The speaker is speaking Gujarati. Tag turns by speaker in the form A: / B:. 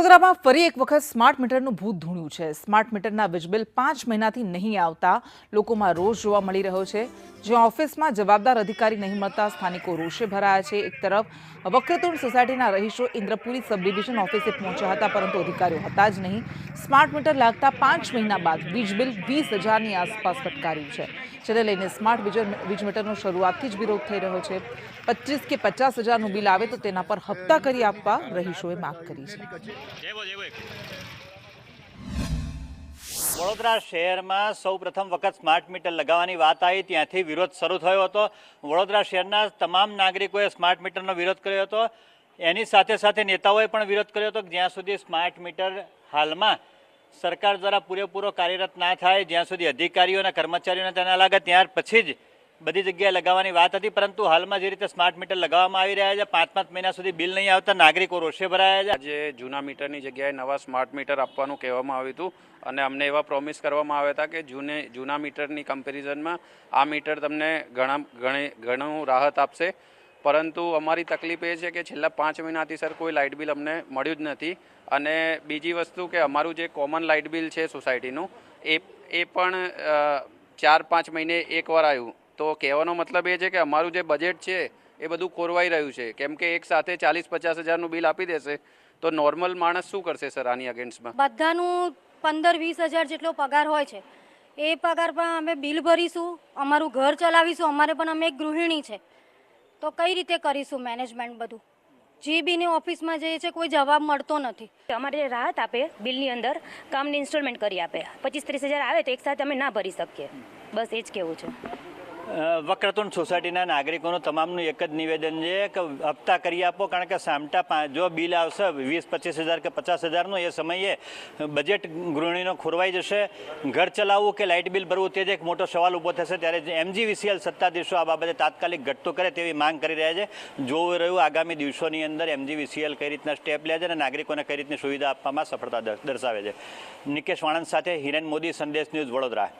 A: વડોદરામાં ફરી એક વખત સ્માર્ટ મીટરનું ભૂત ધૂણ્યું છે। સ્માર્ટ મીટરના વીજબિલ 5 મહિનાથી નહીં આવતા લોકોમાં રોષ જોવા મળી રહ્યો છે। જ્યાં ઓફિસમાં જવાબદાર અધિકારી નહીં મળતા સ્થાનિકો રોષે ભરાયા છે। એક તરફ વક્રતુંડ સોસાયટીના રહીશો ઇન્દ્રપુરી સબ ડિવિઝન ઓફિસે પહોંચ્યા હતા, પરંતુ અધિકારીઓ હતા જ નહીં। સ્માર્ટ મીટર લાગતા 5 મહિના બાદ વીજબિલ 20,000ની આસપાસ ફટકાર્યું છે। જેને લઈને સ્માર્ટ વીજ મીટરનો શરૂઆતથી જ વિરોધ થઈ રહ્યો છે। 25 કે 50,000નું બિલ આવે તો તેના પર હપ્તા કરી આપવા રહીશોએ માંગ કરી છે।
B: વડોદરા શહેરમાં સૌ પ્રથમ વખત સ્માર્ટ મીટર લગાવવાની વાત આવી ત્યાંથી વિરોધ શરૂ થયો હતો। વડોદરા શહેરના તમામ નાગરિકોએ સ્માર્ટ મીટરનો વિરોધ કર્યો હતો। એની સાથે સાથે નેતાઓએ પણ વિરોધ કર્યો હતો। જ્યાં સુધી સ્માર્ટ મીટર હાલમાં સરકાર દ્વારા પૂરેપૂરો કાર્યરત ના થાય, જ્યાં સુધી અધિકારીઓ અને કર્મચારીઓને ત્યાં ના લાગે, ત્યાર પછી જ બધી જગ્યાએ લગાવવાની વાત હતી। પરંતુ હાલમાં જે રીતે સ્માર્ટ મીટર લગાવવામાં આવી રહ્યા છે, 5-5 મહિના સુધી બિલ નહીં આવતા નાગરિકો રોષે ભરાયા છે।
C: આજે જૂના મીટરની જગ્યાએ નવા સ્માર્ટ મીટર આપવાનું કહેવામાં આવ્યું હતું અને અમને એવા પ્રોમિસ કરવામાં આવ્યા હતા કે જૂના મીટરની કમ્પેરિઝનમાં આ મીટર તમને ઘણું રાહત આપશે। પરંતુ અમારી તકલીફ એ છે કે છેલ્લા 5 મહિનાથી સર કોઈ લાઇટ બિલ અમને મળ્યું જ નથી। અને બીજી વસ્તુ કે અમારું જે કોમન લાઇટ બિલ છે સોસાયટીનું એ પણ 4-5 મહિને એકવાર આવ્યું। તો કહેવાનો મતલબ એ છે કે અમારું જે બજેટ છે એ બધું ખોરવાઈ રહ્યું છે, કેમ કે એક સાથે 40-50 હજારનું બિલ આપી દેશે તો નોર્મલ માણસ શું કરશે સર આની અગેન્સ્ટમાં?
D: બધાનું 15-20 હજાર જેટલો પગાર હોય છે, એ પગાર પણ અમે બિલ ભરીશું, અમારું ઘર ચલાવીશું, અમારે પણ અમે એક ગૃહિણી છે, તો કઈ રીતે કરીશું મેનેજમેન્ટ બધું? જીબીની ઓફિસમાં જઈએ છે, કોઈ જવાબ મળતો નથી।
E: અમારે રાહત આપે બિલની અંદર, કામની ઇન્સ્ટોલમેન્ટ કરી આપે। 25-30 હજાર આવે તો એક સાથે અમે ના ભરી શકીએ, બસ એ જ કહેવું છે।
B: વક્રતુંડ સોસાયટીના નાગરિકોનું તમામનું એક જ નિવેદન છે કે હપ્તા કરી આપો, કારણ કે સામટા જો બિલ આવશે 20-25 હજાર કે 50 હજારનું, એ સમયે બજેટ ગૃહિણીનો ખોરવાઈ જશે। ઘર ચલાવવું કે લાઇટ બિલ ભરવું તે જ એક મોટો સવાલ ઊભો થશે। ત્યારે MGVCL સત્તાધીશો આ બાબતે તાત્કાલિક ઘટતું કરે તેવી માંગ કરી રહ્યા છે। જોવું રહ્યું આગામી દિવસોની અંદર MGVCL કઈ રીતના સ્ટેપ લે છે અને નાગરિકોને કઈ રીતની સુવિધા આપવામાં સફળતા દર્શાવે છે। નિકેશ વાણંદ સાથે હિરેન મોદી, સંદેશ ન્યૂઝ, વડોદરા।